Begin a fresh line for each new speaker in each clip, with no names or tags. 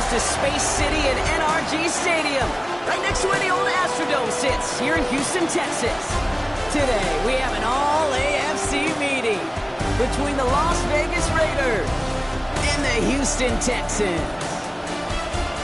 close to Space City and NRG Stadium, right next to where the old Astrodome sits, here in Houston, Texas. Today, we have an all-AFC meeting between the Las Vegas Raiders and the Houston Texans.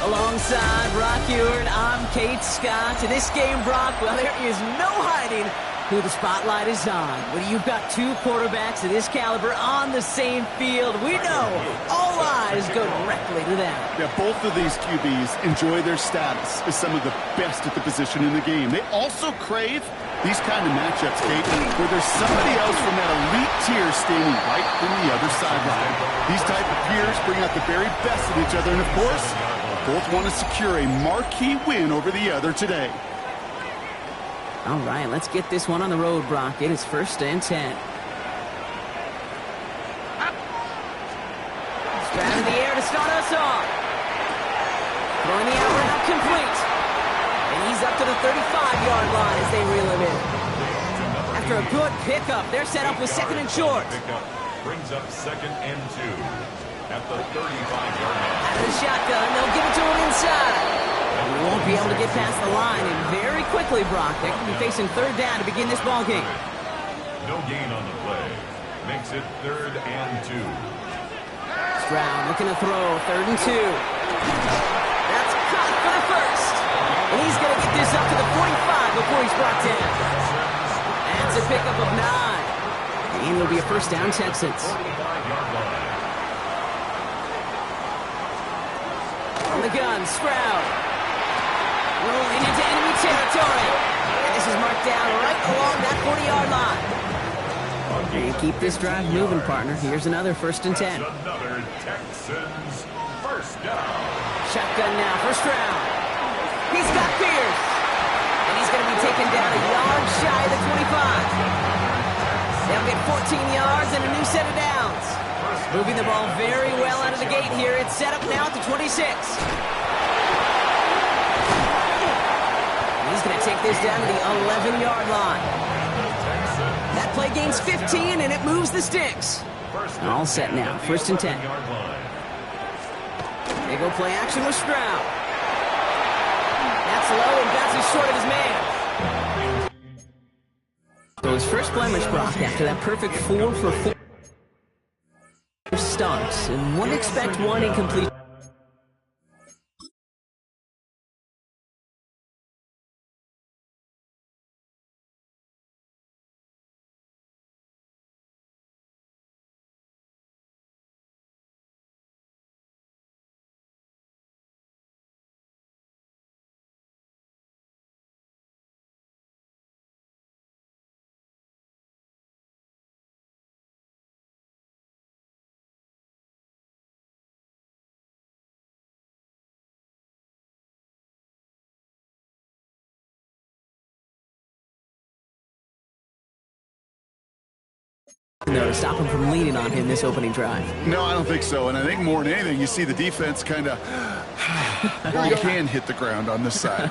Alongside Brock Ewart, I'm Kate Scott. To this game, Brock, well, there is no hiding who the spotlight is on. When you've got two quarterbacks of this caliber on the same field, we know all eyes go directly to them.
Yeah, both of these QBs enjoy their status as some of the best at the position in the game. They also crave these kind of matchups, Kate, where there's somebody else from that elite tier standing right in the other sideline. These type of peers bring out the very best of each other, and of course, both want to secure a marquee win over the other today.
All right, let's get this one on the road, Brock. It is 1st and 10. Strap in the air to start us off. Throwing the out route complete. And he's up to the 35-yard line as they reel him in. After a good pickup, they're set up with 2nd and short.
Brings up 2nd and 2 at the 35-yard line.
Out of the shotgun, they'll give it to him inside. We won't be able to get past the line, and very quickly, Brock, they could be facing 3rd down to begin this ball game.
No gain on the play. Makes it 3rd and 2.
Stroud looking to throw, 3rd and 2. That's caught for the first. And he's going to get this up to the 45 before he's brought down. That's a pickup of 9. And it'll be a 1st down, Texans. On the gun, Stroud. Rolling into enemy territory. And this is marked down right along that 40-yard line. And keep this drive moving, partner. Here's another 1st and 10.
Another Texans 1st down.
Shotgun now for Stroud. He's got Pierce. And he's going to be taken down a yard shy of the 25. They'll get 14 yards and a new set of downs. Moving the ball very well out of the gate here. It's set up now at the 26. He's going to take this down to the 11-yard line. That play gains 15, and it moves the sticks. All set now, 1st and 10. They go play action with Stroud. That's low and bounces short of his man. So his first blemish, Brock, after that perfect 4 for 4 starts. And wouldn't expect one incomplete. No, to stop him from leaning on him this opening drive.
No, I don't think so. And I think more than anything, you see the defense kind of you can hit the ground on this side.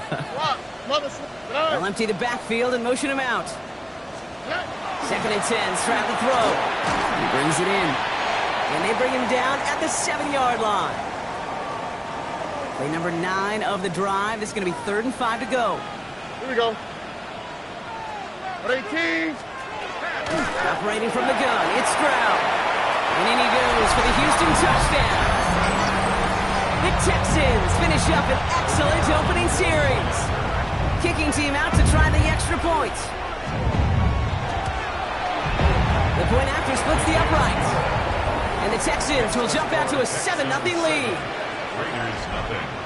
They'll empty the backfield and motion him out. 2nd and 10, Stroud to throw. He brings it in. And they bring him down at the 7-yard line. Play number 9 of the drive. This is going to be 3rd and 5 to go.
Here we go. 18.
Operating from the gun, it's Stroud. And in he goes for the Houston touchdown. The Texans finish up an excellent opening series. Kicking team out to try the extra point. The point after splits the upright. And the Texans will jump out to a 7-0 lead.
Raiders nothing.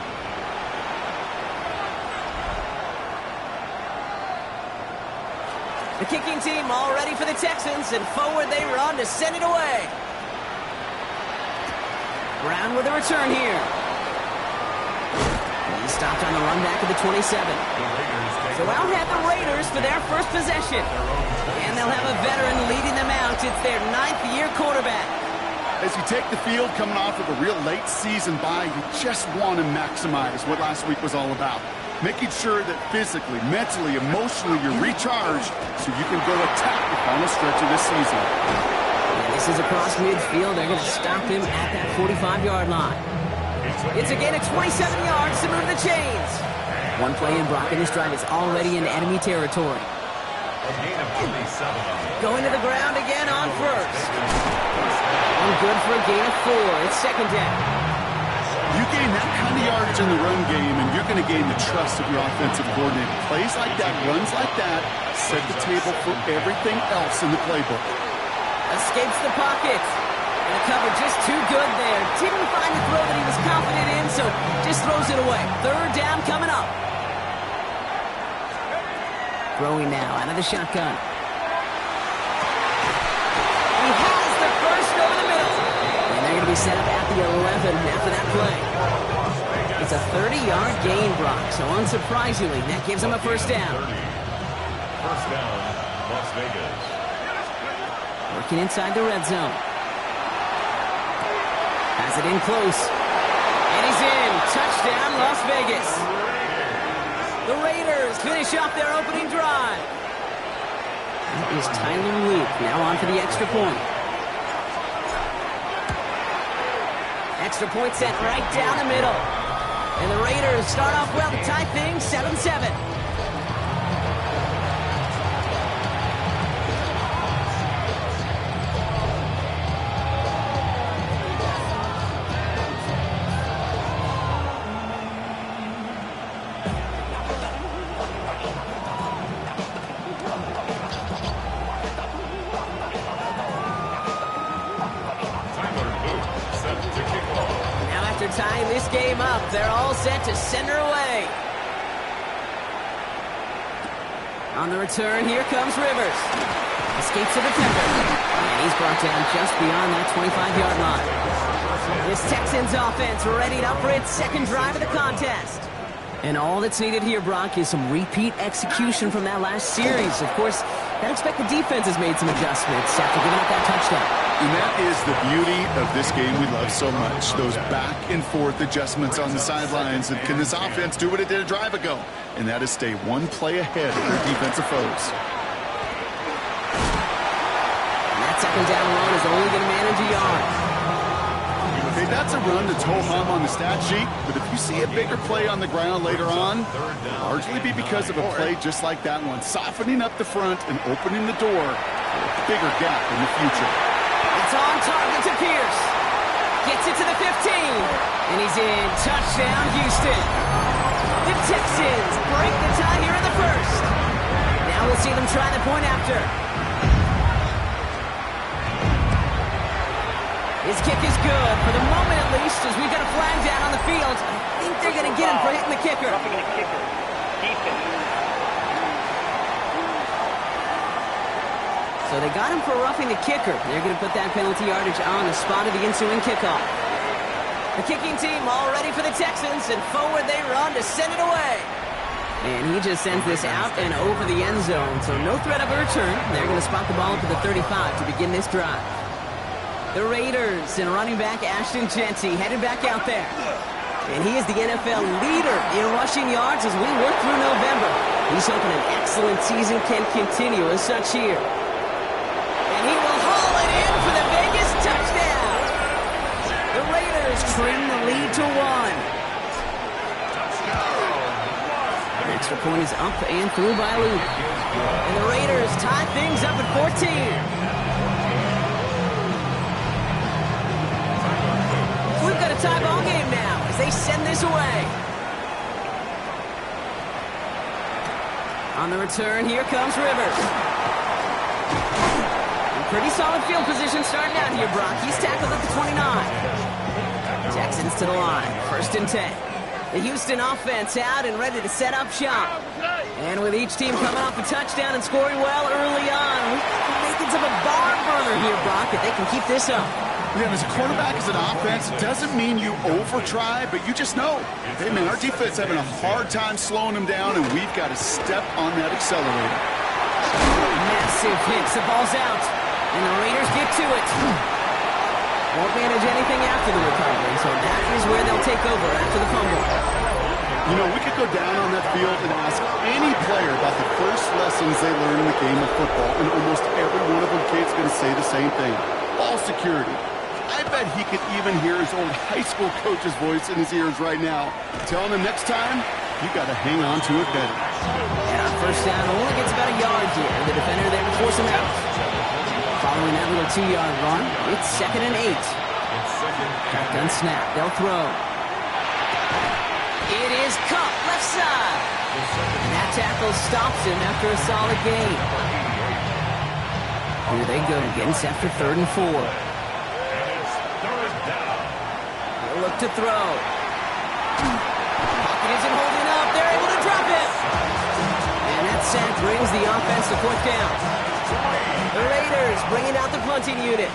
The kicking team all ready for the Texans, and forward they run to send it away. Brown with a return here. He stopped on the run back of the 27. So out have the Raiders for their first possession. And they'll have a veteran leading them out. It's their 9th-year quarterback.
As you take the field coming off of a real late season bye, you just want to maximize what last week was all about. Making sure that physically, mentally, emotionally, you're recharged so you can go attack the final stretch of this season.
And this is across midfield. They're going to stop him at that 45-yard line. It's a gain of 27 yards to move the chains. One play in, Brock, and this drive is already in enemy territory.
A gain of 27.
Going to the ground again on first. One good for a gain of 4. It's second down.
You gain that kind of yardage in the run game, and you're going to gain the trust of your offensive coordinator. Plays like that, runs like that, set the table for everything else in the playbook.
Escapes the pocket. And the cover just too good there. Didn't find the throw that he was confident in, so just throws it away. Third down coming up. Throwing now out of the shotgun. He has the first over the middle. And they're going to be set up at the 11 after that play. It's a 30-yard gain, Brock, so unsurprisingly, that gives him a first down.
First down, Las Vegas.
Working inside the red zone. Has it in close. And he's in. Touchdown, Las Vegas. The Raiders finish off their opening drive. That is Tyler Luke. Now on for the extra point. Extra point set right down the middle. And the Raiders start off well to tie things 7-7. Tying this game up, they're all set to send her away. On the return, here comes Rivers. Escapes the defender. And he's brought down just beyond that 25-yard line. This Texans offense ready up for its second drive of the contest. And all that's needed here, Brock, is some repeat execution from that last series. Of course, I expect the defense has made some adjustments after giving up that touchdown.
And that is the beauty of this game we love so much. Those back and forth adjustments on the sidelines. And can this offense do what it did a drive ago? And that is stay one play ahead of their defensive foes.
And that second down run is only going to manage a yard.
Okay, that's a run that's ho-hum on the stat sheet. But if you see a bigger play on the ground later on, largely be because of a play just like that one. Softening up the front and opening the door for a bigger gap in the future.
It's on target to Pierce. Gets it to the 15. And he's in. Touchdown, Houston. The Texans break the tie here in the first. Now we'll see them try the point after. His kick is good, for the moment at least, as we've got a flag down on the field. I think they're going to get him for hitting the kicker. So they got him for roughing the kicker. They're going to put that penalty yardage on the spot of the ensuing kickoff. The kicking team all ready for the Texans, and forward they run to send it away. And he just sends this out and over the end zone, so no threat of a return. They're going to spot the ball up to the 35 to begin this drive. The Raiders and running back Ashton Jeanty headed back out there. And he is the NFL leader in rushing yards as we work through November. He's hoping an excellent season can continue as such here. And he will haul it in for the Vegas touchdown. The Raiders trim the lead to 1. The extra point is up and through by Luke. And the Raiders tie things up at 14. We've got a tie ball game now as they send this away. On the return, here comes Rivers. Pretty solid field position starting out here, Brock. He's tackled at the 29. Texans to the line. First and 10. The Houston offense out and ready to set up shop. And with each team coming off a touchdown and scoring well early on, we're making some a barn burner here, Brock, if they can keep this up.
Yeah, as a quarterback, as an offense, it doesn't mean you over-try, but you just know, hey, man, our defense having a hard time slowing them down, and we've got to step on that accelerator.
Massive hits. The ball's out. And the Raiders get to it. Won't manage anything after the recovery, so that is where they'll take over after the fumble.
You know, we could go down on that field and ask any player about the first lessons they learned in the game of football, and almost every one of them kids going to say the same thing. Ball security. I bet he could even hear his old high school coach's voice in his ears right now, telling him next time, you got to hang on to it better.
And on first down, only gets about a yard here. The defender there to force him out. Following that little 2-yard run, it's 2nd and 8. Shotgun snap. They'll throw. It is Cup, left side. And that tackle stops him after a solid gain. Here they go again, after 3rd and 4. They'll look to throw. Pocket isn't holding up. They're able to drop it. And that sack brings the offense to 4th down. The Raiders bringing out the punting unit.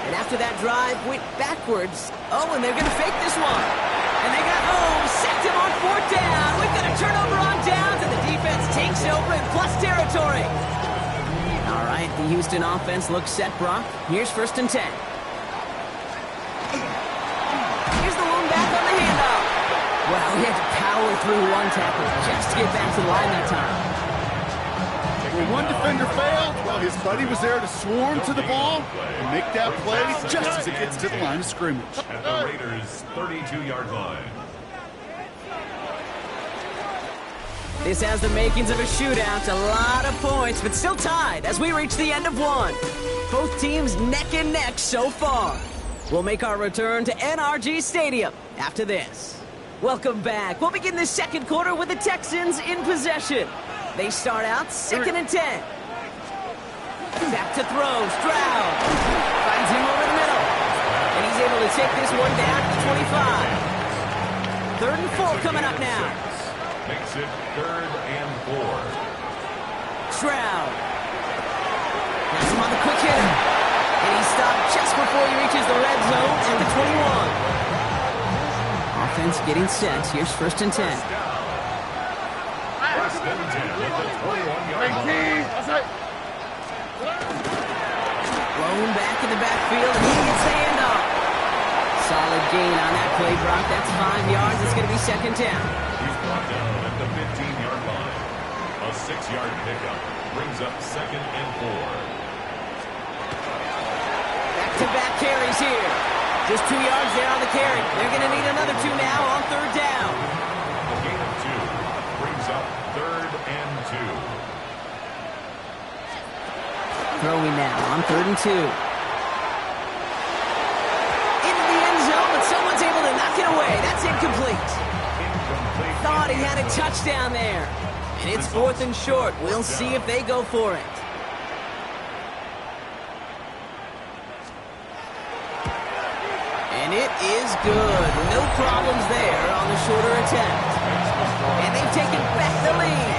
And after that drive, went backwards. Oh, and they're going to fake this one. And they got home, sacked him on 4th down. We've got a turnover on downs, and the defense takes over in plus territory. All right, the Houston offense looks set, Brock. Here's 1st and 10. Here's the one back on the handoff. Wow, he had to power through one tackle just to get back to the line that time.
When one defender failed, well, his buddy was there to swarm to the ball and make that play just as it gets to the line of scrimmage.
At the Raiders' 32-yard line.
This has the makings of a shootout. A lot of points, but still tied as we reach the end of one. Both teams neck and neck so far. We'll make our return to NRG Stadium after this. Welcome back. We'll begin the second quarter with the Texans in possession. They start out 2nd and 10. Back to throw. Stroud finds him over the middle. And he's able to take this one down to the 25. 3rd and 4 coming up now.
Makes it 3rd and 4.
Stroud. Has him on the quick hitter. And he stopped just before he reaches the red zone at the 21. Offense getting set. Here's 1st and 10.
First and 10 at the 21-yard line.
Blown back in the backfield, and he gets the handoff. Solid gain on that play, Brock. That's 5 yards. It's going to be 2nd down.
He's brought down at the 15-yard line. A 6-yard pickup brings up 2nd and 4.
Back-to-back carries here. Just 2 yards there on the carry. They're going to need another 2 now on 3rd down.
A gain of 2 brings up 3rd and 2.
Throwing now on 3rd and 2. Into the end zone, but someone's able to knock it away. That's incomplete. Thought he had a touchdown there. And it's 4th and short. We'll see if they go for it. And it is good. No problems there on the shorter attempt. And they've taken back the lead.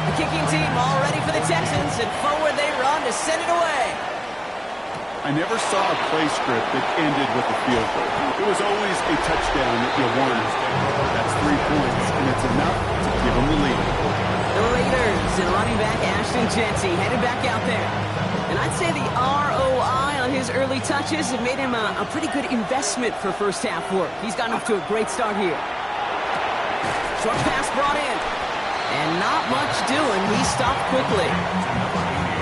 The kicking team all ready for the Texans, and forward they run to send it away.
I never saw a play script that ended with a field goal. It was always a touchdown that you wanted. That's 3 points, and it's enough to give them the lead.
The Raiders and running back Ashton Jeanty headed back out there. And I'd say the ROI on his early touches have made him a pretty good investment for first half work. He's gotten off to a great start here. Short pass brought in. And not much doing. He stopped quickly.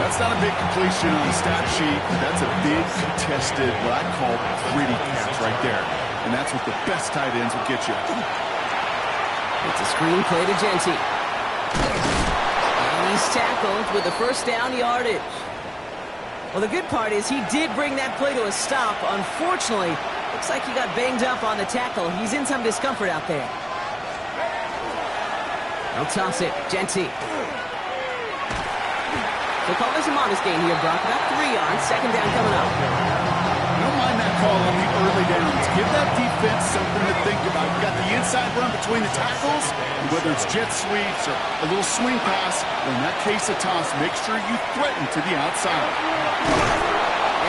That's not a big completion on the stat sheet. That's a big, contested, what I call gritty catch right there. And that's what the best tight ends will get you.
It's a screen play to Jeanty. And he's tackled with the first down yardage. Well, the good part is he did bring that play to a stop. Unfortunately, looks like he got banged up on the tackle. He's in some discomfort out there. They'll toss it. Jeanty. They'll call this a modest gain here, Brock. About 3 yards. 2nd down coming up.
I don't mind that call on the early downs. Give that defense something to think about. You got the inside run between the tackles, and whether it's jet sweeps or a little swing pass, or in that case a toss, make sure you threaten to the outside.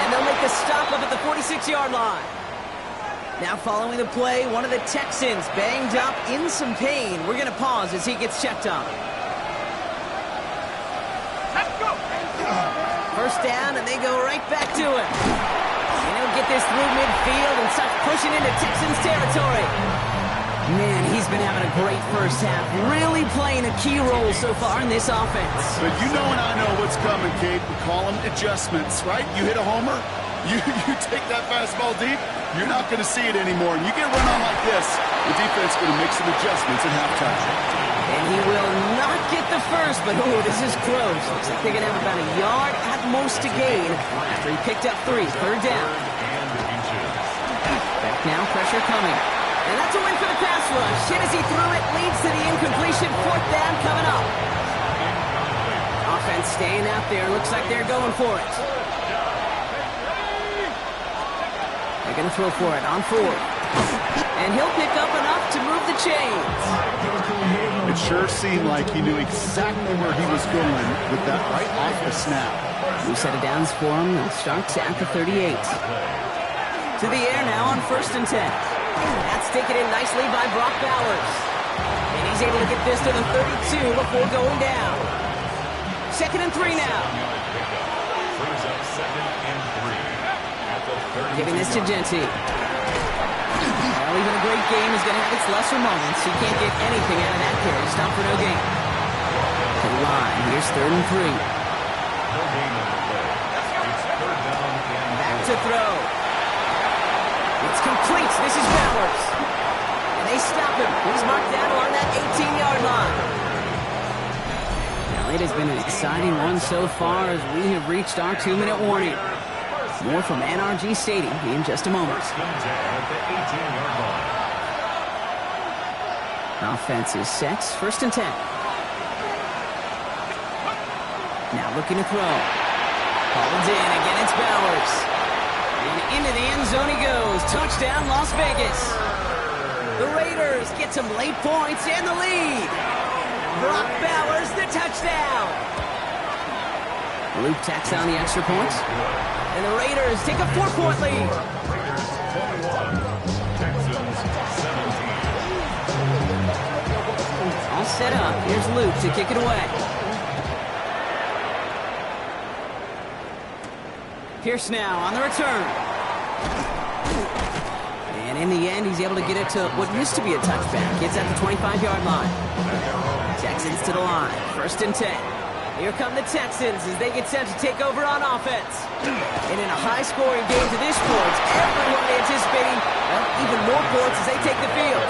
And they'll make the stop up at the 46-yard line. Now following the play, one of the Texans banged up in some pain. We're going to pause as he gets checked on. First down, and they go right back to it. And he'll get this through midfield and start pushing into Texans territory. Man, he's been having a great first half, really playing a key role so far in this offense.
But you know and I know what's coming, Kate. We call them adjustments, right? You hit a homer, You take that fastball deep, you're not going to see it anymore. And you get run on like this, the defense is going to make some adjustments at halftime.
And he will not get the first, but oh, this is close. Looks like they're going to have about a yard at most to gain after he picked up 3. Third down. Back now, pressure coming. And that's a win for the pass rush. Hit as he threw it, leads to the incompletion. 4th down coming up. Offense staying out there. Looks like they're going for it. They're going to throw for it on 4th. And he'll pick up enough to move the chains.
It sure seemed like he knew exactly where he was going with that right off the snap.
New set of downs for him. They'll start at the 38. To the air now on 1st and 10. That's taken in nicely by Brock Bowers. And he's able to get this to the 32 before going down. 2nd and 3 now. Giving this to Genty. Well, even a great game is going to have its lesser moments. He can't get anything out of that carry. Stop for no gain. To the line. Here's 3rd and 3. Back to throw. It's complete. This is Bowers. And they stop him. He's marked down along that 18-yard line. Now, it has been an exciting one so far as we have reached our 2-minute warning. More from NRG Stadium in just a moment. Offense is set. 1st and 10. Now looking to throw. Hauled in. Again, it's Bowers. And into the end zone he goes. Touchdown, Las Vegas. The Raiders get some late points and the lead. Brock Bowers, the touchdown. Luke tacks on the extra point. And the Raiders take a 4-point lead.
Texans 17.
All set up. Here's Luke to kick it away. Pierce now on the return. And in the end, he's able to get it to what used to be a touchback. It's at the 25-yard line. Texans to the line. 1st and 10. Here come the Texans as they get set to take over on offense. And in a high-scoring game to this point, everyone anticipating even more points as they take the field.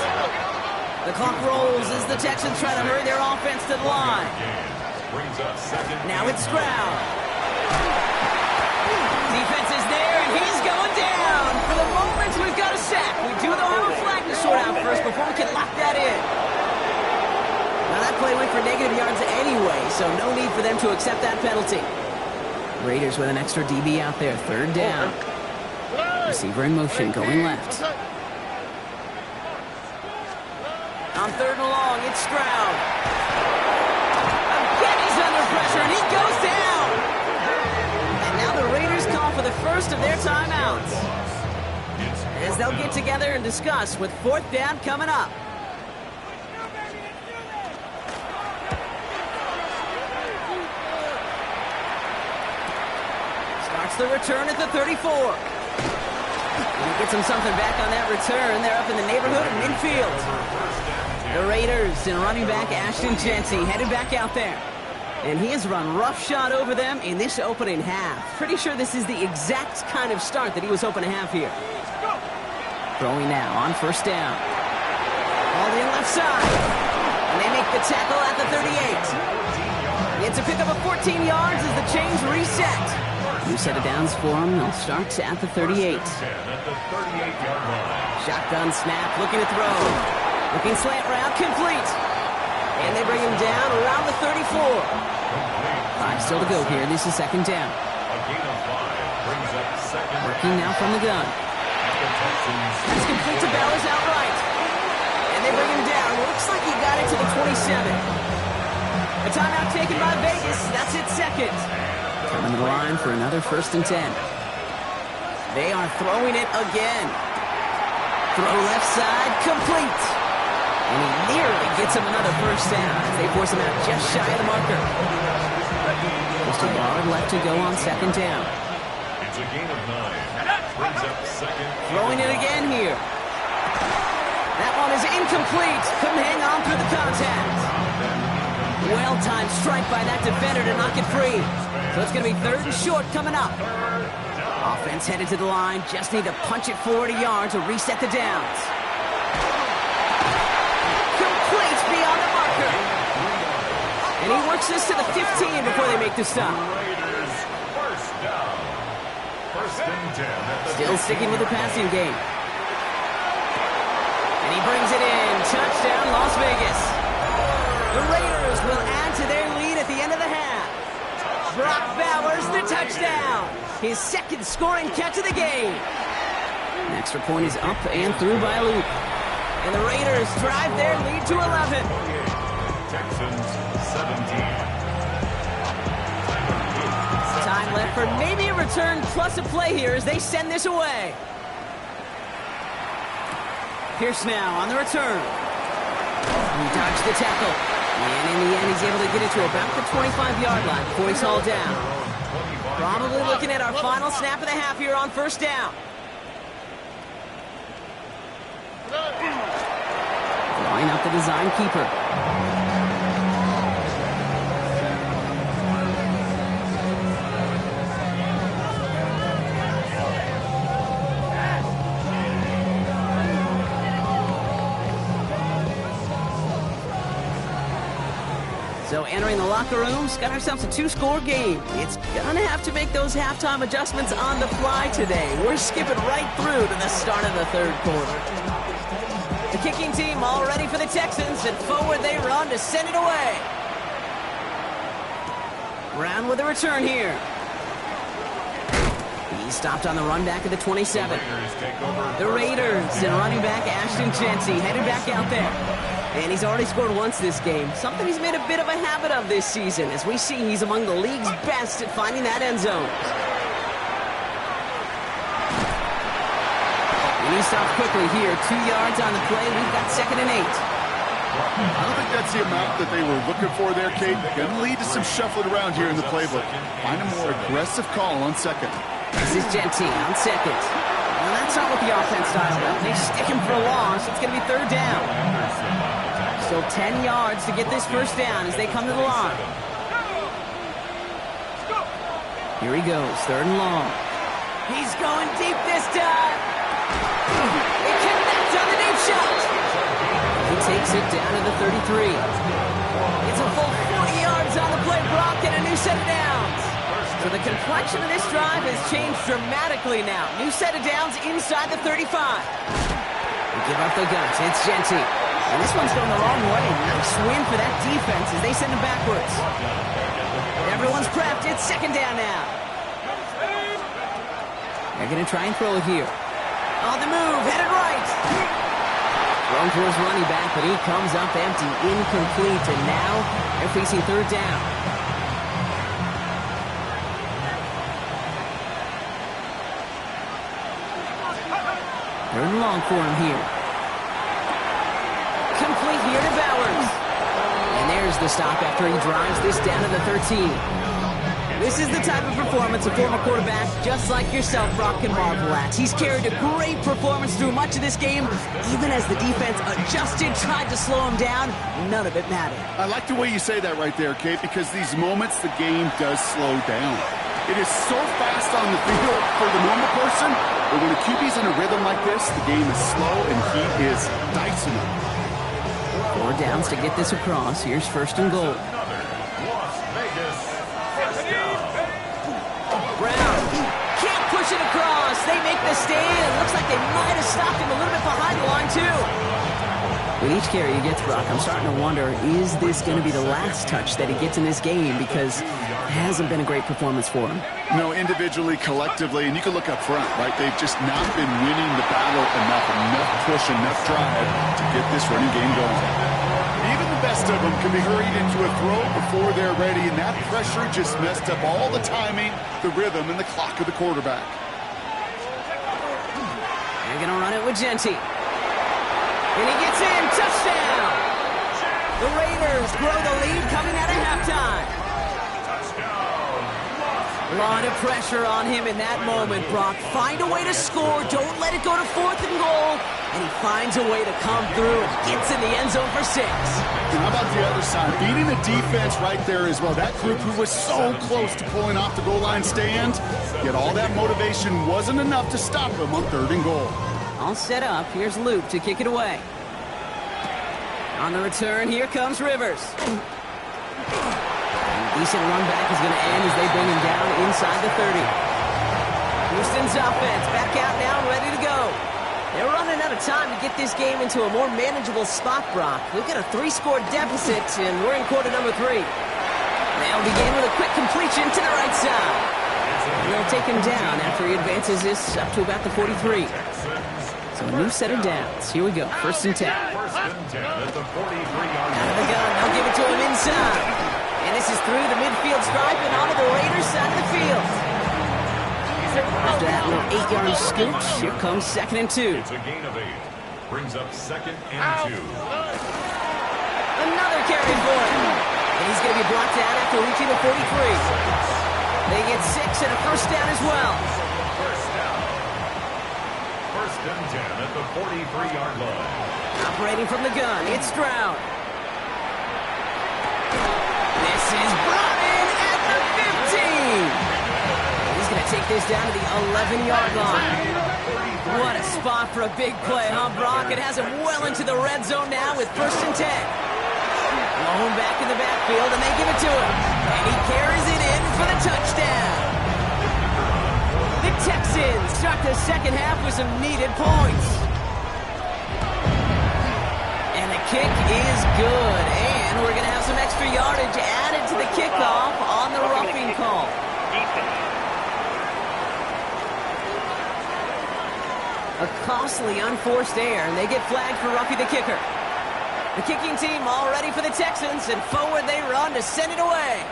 The clock rolls as the Texans try to hurry their offense to the line. Now it's Stroud. Defense is there, and he's going down. For the moment, we've got a sack. We do, though, have a flag to sort out first before we can lock that in. Now, that play went for negative yards anyway, so no need for them to accept that penalty. Raiders with an extra DB out there. 3rd down. Receiver in motion, going left. On 3rd and long, it's Stroud. Again, he's under pressure, and he goes down. And now the Raiders call for the first of their timeouts, as they'll get together and discuss with 4th down coming up. The return at the 34. And gets him something back on that return. They're up in the neighborhood of midfield. The Raiders and running back Ashton Genty headed back out there. And he has run roughshod over them in this opening half. Pretty sure this is the exact kind of start that he was hoping to have here. Throwing now on 1st down. All in left side. And they make the tackle at the 38. It's a pickup of 14 yards as the chains reset. New set of downs for him. They'll start at the 38. Shotgun snap, looking to throw. Looking slant route, complete. And they bring him down around the 34. 5 still to go here. This is 2nd down. Working now from the gun. That's complete to Bowers outright. And they bring him down. Looks like he got it to the 27. A timeout taken by Vegas. That's its 2nd. Coming to the line for another 1st and 10. They are throwing it again. Throw left side, complete. And he nearly gets him another 1st down as they force him out just shy of the marker. Just a yard left to go on 2nd down.
It's a gain of 9. Brings up 2nd.
Throwing it again here. That one is incomplete. Couldn't hang on through the contact. Well-timed strike by that defender to knock it free. So it's going to be 3rd and short coming up. Offense Defense headed to the line. Just need to punch it forward a yard to reset the downs. Complete beyond the marker. And he works this to the 15 before they make the stop.
Raiders first down. First and 10 at the
Still sticking with the passing game. And he brings it in. Touchdown, Las Vegas. The Raiders will add to their lead at the end of the half. Brock Bowers, the touchdown. His second scoring catch of the game. An extra point is up and through by Luke. And the Raiders drive their lead to 11.
Texans 17.
Time left for maybe a return plus a play here as they send this away. Pierce now on the return. He dodged the tackle. And in the end, he's able to get it to about the 25-yard line before he's hauled down. Probably looking at our final snap of the half here on first down. Line up the design keeper. So entering the locker rooms, got ourselves a two-score game. It's gonna have to make those halftime adjustments on the fly today. We're skipping right through to the start of the third quarter. The kicking team all ready for the Texans, and forward they run to send it away. Brown with a return here. He stopped on the run back at the 27. The Raiders and running back Ashton Jeanty headed back out there. And he's already scored once this game, something he's made a bit of a habit of this season. As we see, he's among the league's best at finding that end zone. And he stops quickly here. 2 yards on the play. We've got 2nd and 8.
I don't think that's the amount that they were looking for there, Kate. Going to lead to some shuffling around here in the playbook. Find a more aggressive call on second.
This is Jeanty on second. Well, that's not what the offense style is. They stick him for a loss. It's going to be 3rd down. Still 10 yards to get this first down as they come to the line. Here he goes, 3rd and long. He's going deep this time. It connects on the deep shot. He takes it down to the 33. It's a full 40 yards on the play, Brock, and a new set of downs. So the complexion of this drive has changed dramatically now. New set of downs inside the 35. They give up the guns. It's Jeanty. And this one's going the wrong way. Nice win for that defense as they send him backwards. Everyone's prepped. It's 2nd down now. They're going to try and throw it here. On the move, headed right. Thrown for his running back, but he comes up empty, incomplete, and now they're facing 3rd down. Third and long for him here. Complete here to Bowers. And there's the stop after he drives this down to the 13. This is the type of performance a former quarterback, just like yourself, Brock, can marvel at. He's carried a great performance through much of this game. Even as the defense adjusted, tried to slow him down, none of it mattered.
I like the way you say that right there, Kate, because these moments the game does slow down. It is so fast on the field for the normal person, but when a QB's in a rhythm like this, the game is slow and he is dicing it.
4 downs to get this across. Here's 1st and goal. Brown can't push it across. They make the stand. It looks like they might have stopped him a little bit behind the line, too. With each carry he gets, Brock, I'm starting to wonder, is this going to be the last touch that he gets in this game? Because it hasn't been a great performance for him.
No, individually, collectively, and you can look up front, right? They've just not been winning the battle enough push, enough drive to get this running game going. Even the best of them can be hurried into a throw before they're ready, and that pressure just messed up all the timing, the rhythm, and the clock of the quarterback.
They're going to run it with Jeanty. And he gets in. Touchdown! The Raiders grow the lead coming out of halftime.
Touchdown, Las
A lot of pressure on him in that moment, Brock. Find a way to score. Don't let it go to 4th and goal. And he finds a way to come through and gets in the end zone for 6.
And how about the other side? Beating the defense right there as well. That group who was so close to pulling off the goal line stand, yet all that motivation wasn't enough to stop him on 3rd and goal.
All set up. Here's Luke to kick it away. On the return, here comes Rivers. Decent run back is going to end as they bring him down inside the 30. Houston's offense back out now, ready to go. They're running out of time to get this game into a more manageable spot, Brock. We've got a 3-score deficit, and we're in quarter number 3. They'll begin with a quick completion to the right side. And they'll take him down after he advances this up to about the 43. So a new set of downs. Here we go, 1st and 10.
First and 10 at the 43-yard
Out of
line.
the gun, they'll give it to him inside. And this is through the midfield stripe and onto the Raiders side of the field. After that little 8-yard scooch, here comes 2nd and 2.
It's a gain of 8. Brings up 2nd and 2.
Another carry for him. And he's going to be brought down after reaching the 43. They get 6 and a 1st down as well.
First down. 1st and 10 at the 43-yard line.
Operating from the gun, it's Stroud. This is brought in at the 15. He's going to take this down to the 11-yard line. What a spot for a big play, huh, Brock? It has him well into the red zone now with 1st and 10. Lone back in the backfield, and they give it to him. And he carries it in for the touchdown. The Texans start the second half with some needed points. And the kick is good. And we're going to have some extra yardage added to the kickoff on the roughing call. A costly unforced error, and they get flagged for roughing the kicker. The kicking team all ready for the Texans, and forward they run to send it away.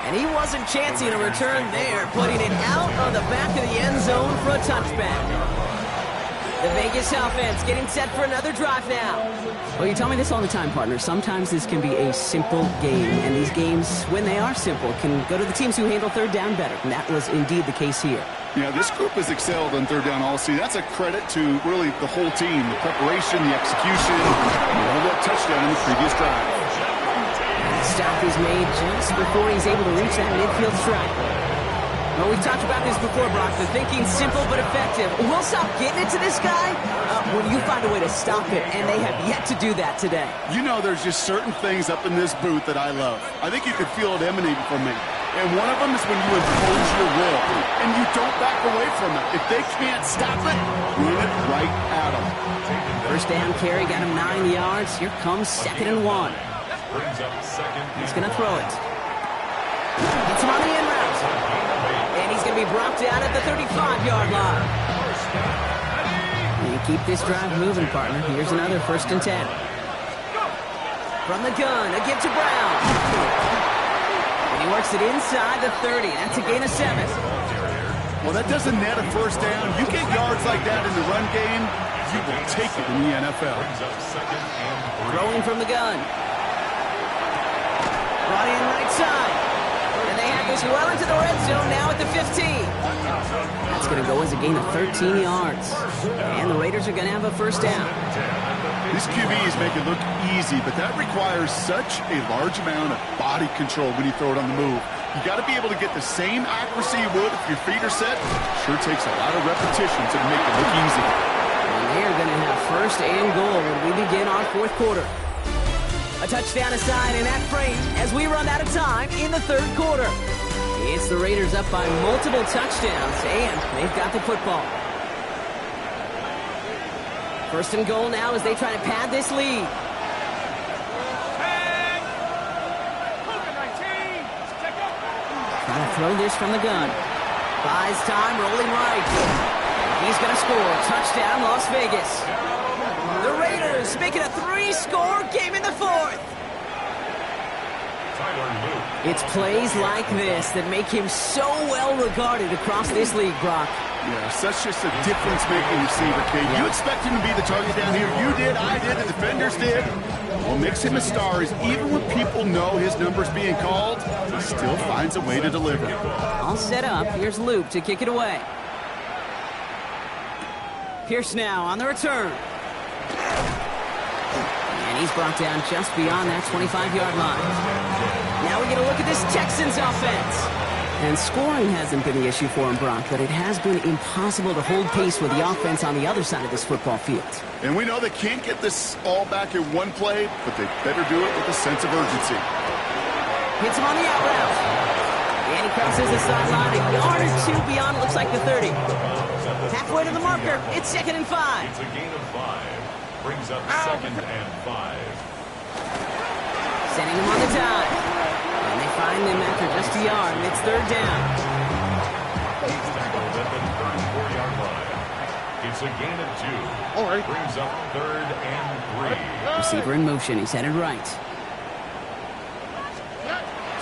And he wasn't chancing a return there, putting it out on the back of the end zone for a touchback. The Vegas offense getting set for another drive now. Well, you tell me this all the time, partner. Sometimes this can be a simple game, and these games, when they are simple, can go to the teams who handle 3rd down better, and that was indeed the case here.
Yeah, this group has excelled on 3rd down all season. That's a credit to really the whole team, the preparation, the execution, and that touchdown in the previous drive.
The stop is made just before he's able to reach that midfield strike. Well, we've talked about this before, Brock. The thinking's simple but effective. We'll stop getting it to this guy when you find a way to stop it, and they have yet to do that today.
You know, there's just certain things up in this booth that I love. I think you could feel it emanating from me. And one of them is when you impose your will, and you don't back away from it. If they can't stop it, run it right at them.
1st down carry, got him 9 yards. Here comes 2nd and 1.
Brings up 2nd.
He's going to throw it. Gets him on the end route. And he's going to be brought down at the 35-yard line. You keep this drive moving, partner. Here's another 1st and 10. From the gun, a give to Brown. And he works it inside the 30. That's a gain of 7.
Well, that doesn't net a 1st down. You get yards like that in the run game, you will take it in the NFL.
Brings up 2nd and 3.
Throwing from the gun. Brought in right side. And they have this well into the red zone now at the 15. That's going to go as a gain of 13 yards. And the Raiders are going to have a 1st down.
These QBs make it look easy, but that requires such a large amount of body control when you throw it on the move. You got to be able to get the same accuracy you would if your feet are set. Sure takes a lot of repetition to make it look easy.
And they are going to have 1st and goal when we begin our 4th quarter. A touchdown aside in that frame as we run out of time in the 3rd quarter. It's the Raiders up by multiple touchdowns, and they've got the football. 1st and goal now as they try to pad this lead. Trying to throw this from the gun. Buys time, rolling right. He's going to score. Touchdown, Las Vegas. The Raiders making a 3-score game in the 4th. It's plays like this that make him so well regarded across this league, Brock.
Yeah, such just a difference-making receiver, Kate. You expect him to be the target down here. You did, I did, the defenders did. What makes him a star is even when people know his number's being called, he still finds a way to deliver.
All set up. Here's Luke to kick it away. Pierce now on the return. And he's brought down just beyond that 25-yard line. Now we get a look at this Texans offense. And scoring hasn't been the issue for him, Brock, but it has been impossible to hold pace with the offense on the other side of this football field.
And we know they can't get this all back in one play, but they better do it with a sense of urgency.
Hits him on the out route. And he crosses the sideline a yard or two beyond, looks like the 30. Halfway to the marker, it's 2nd and 5.
It's a gain of 5. Brings up 2nd and 5.
Sending him on the dive. And they find him after just a yard, and it's 3rd down.
He's tackled at the 34-yard line. It's a gain of 2.
All right.
Brings up 3rd and 3.
Receiver in motion, he's headed right.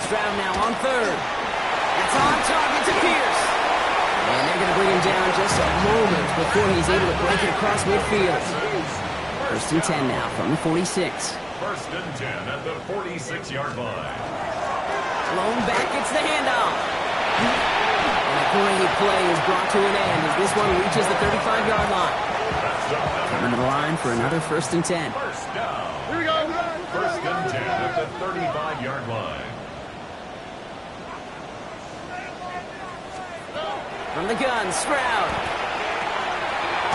Stroud now on 3rd. It's on target to Pierce. And they're going to bring him down just a moment before he's able to break it across midfield. 1st and 10 now from the 46.
1st and 10 at the 46-yard line.
Blown back, it's the handoff. And a great play is brought to an end as this one reaches the 35-yard line. Coming to the line for another 1st and 10.
First down. Here we go. 1st and 10 at the 35-yard line.
From the gun, Stroud.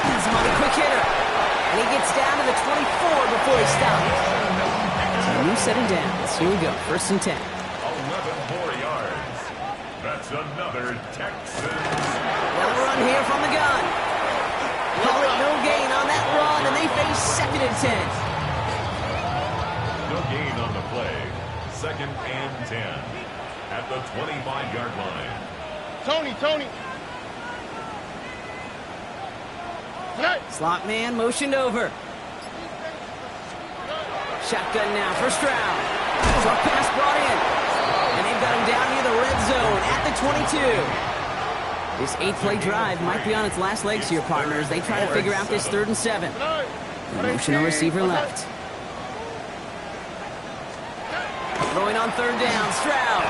Has him on a quick hitter. And he gets down to the 24 before he stops. So new set him down. So here we go, 1st and 10.
11 more yards. That's another Texans.
Well, run here from the gun. Call it no gain on that run, and they face 2nd and 10.
No gain on the play. 2nd and 10 at the 25-yard line.
Tony.
Slot man motioned over. Shotgun now for Stroud. Short pass brought in. And they've got him down near the red zone at the 22. This 8-play drive might be on its last legs here, partners. They try to figure out this 3rd and 7. The motion a receiver left. Throwing on 3rd down, Stroud.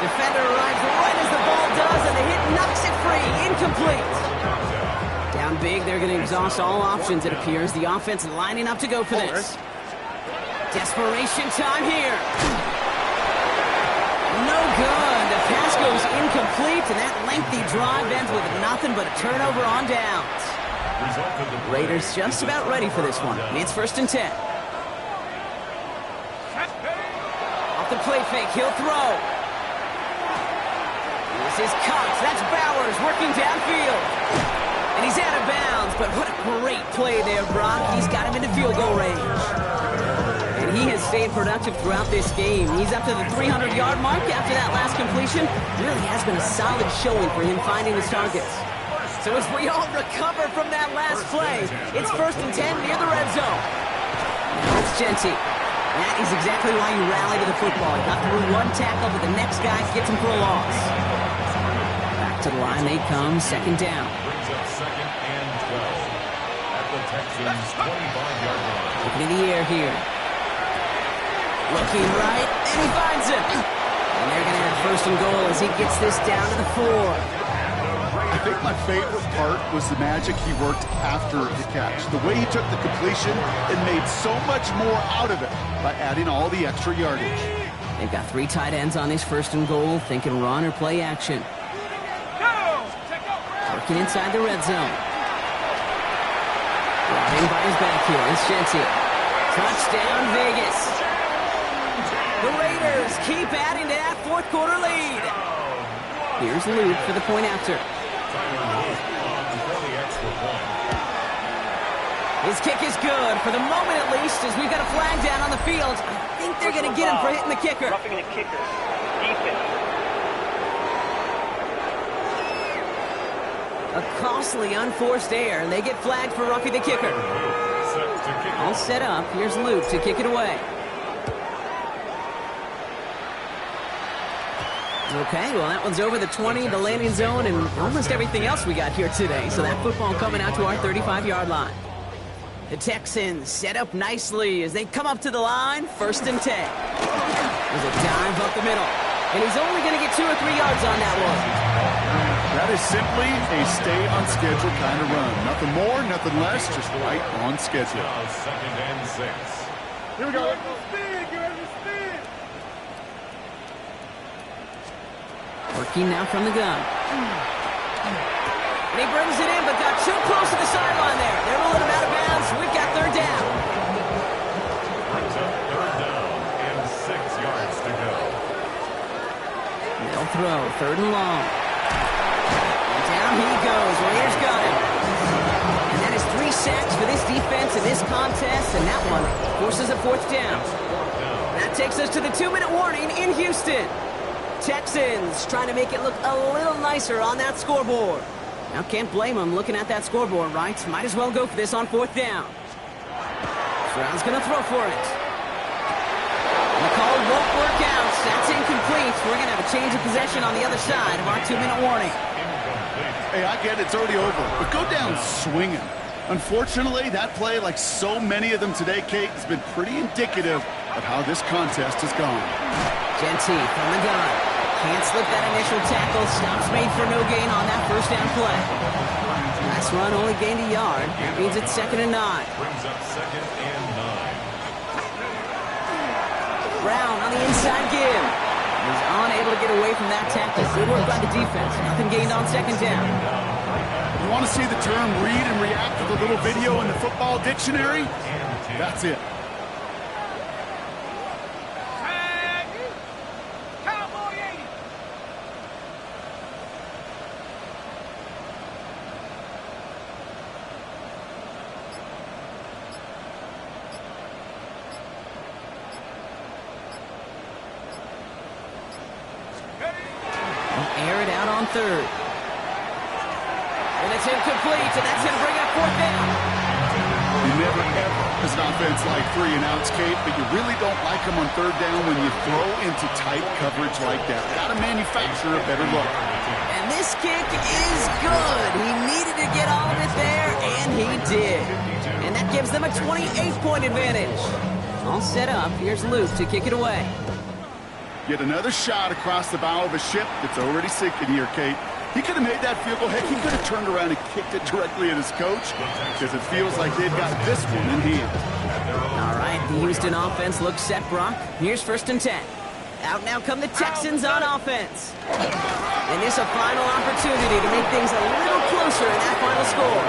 Defender arrives right as the ball does, and the hit knocks it free. Incomplete. Down big, they're going to exhaust all options, it appears. The offense lining up to go for this. Desperation time here. No good. The pass goes incomplete, and that lengthy drive ends with nothing but a turnover on downs. Raiders just about ready for this one. It's 1st and 10. Off the play fake, he'll throw. This is Cox. That's Bowers working downfield. And he's out of bounds, but what a great play there, Brock. He's got him into field goal range. And he has stayed productive throughout this game. He's up to the 300-yard mark after that last completion. Really has been a solid showing for him finding his targets. So as we all recover from that last play, it's 1st and 10 near the red zone. Now it's Genty. That is exactly why you rally to the football. You got through one tackle, but the next guy gets him for a loss. Back to the line they come, 2nd down.
Brings up 2nd and 12 at the Texans' 25-yard line.
Looking in the air here. Looking right, and he finds him. And they're going to have 1st and goal as he gets this down to the 4.
I think my favorite part was the magic he worked after the catch. The way he took the completion and made so much more out of it by adding all the extra yardage.
They've got 3 tight ends on this 1st and goal, thinking run or play action. Working inside the red zone. Brought in by his back here, it's Genty. Touchdown, Vegas. The Raiders keep adding to that 4th quarter lead. Here's Luke for the point after. His kick is good, for the moment at least, as we've got a flag down on the field. I think they're going to get him for hitting the kicker.
Roughing the kicker. Defense.
A costly unforced error, and they get flagged for roughing the kicker. All set up. Here's Luke to kick it away. Okay, well, that one's over the 20, the landing zone, and almost everything else we got here today. So that football coming out to our 35-yard line. The Texans set up nicely as they come up to the line, 1st and 10. There's a dive up the middle, and he's only going to get 2 or 3 yards on that one.
That is simply a stay-on-schedule kind of run. Nothing more, nothing less, just right on schedule.
Now 2nd and 6.
Here we go. Get ready to spin.
Working now from the gun. And he brings it in, but got too close to the sideline there. They're rolling him out of bounds. We've got 3rd down.
Brings up 3rd down and 6 yards to go.
They'll throw, 3rd and long. And down he goes. Raiders got him. And that is 3 sacks for this defense in this contest, and that one forces a 4th down. That takes us to the 2-minute warning in Houston. Texans trying to make it look a little nicer on that scoreboard. Now, can't blame them looking at that scoreboard, right? Might as well go for this on 4th down. Brown's going to throw for it. And the call won't work out. That's incomplete. We're going to have a change of possession on the other side of our 2-minute warning.
Hey, I get it. It's already over. But go down swinging. Unfortunately, that play, like so many of them today, Kate, has been pretty indicative of how this contest has gone.
Genty from the gun. Can't slip that initial tackle. Stops made for no gain on that 1st down play. Last run only gained a yard. That means it's 2nd and 9.
Brings up 2nd and 9.
Brown on the inside give. He's unable to get away from that tackle. Good work by the defense. Nothing gained on 2nd down.
You want to see the term read and react with a little video in the football dictionary? That's it.
Air it out on 3rd. And it's incomplete, and that's going to bring up 4th down.
You never, ever, as an offense, like 3 and outs, Kate, but you really don't like them on 3rd down when you throw into tight coverage like that. Got to manufacture a better look.
And this kick is good. He needed to get all of it there, and he did. And that gives them a 28-point advantage. All set up. Here's Luke to kick it away.
Yet another shot across the bow of a ship that's already sinking here, Kate. He could have made that field goal. Heck, he could have turned around and kicked it directly at his coach because it feels like they've got this one in hand.
All right, the Houston offense looks set, Brock. Here's 1st and 10. Out now come the Texans on offense. And this a final opportunity to make things a little closer in that final score.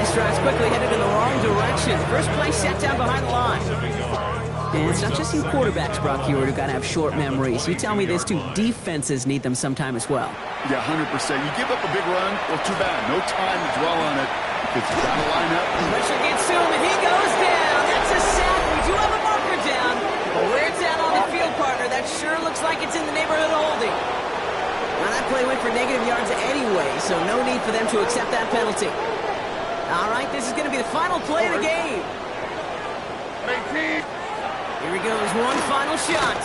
This drive's quickly headed in the wrong direction. First play set down behind the line. And it's not just you quarterbacks, Brock Hewitt, who got to have short memories. You tell me this too, defenses need them sometime as well.
Yeah, 100%. You give up a big run, well, too bad. No time to dwell on it because you got to line up.
Pressure gets to him, and he goes down. That's a sack. We do have a marker down. But where it's at on the field, partner, that sure looks like it's in the neighborhood of holding. Now, that play went for negative yards anyway, so no need for them to accept that penalty. All right, this is going to be the final play of the game. Here he goes, one final shot.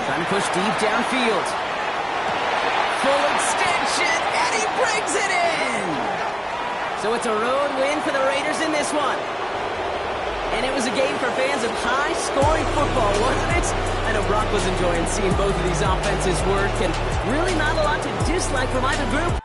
Trying to push deep downfield. Full extension, and he brings it in. So it's a road win for the Raiders in this one. And it was a game for fans of high-scoring football, wasn't it? I know Brock was enjoying seeing both of these offenses work, and really not a lot to dislike from either group.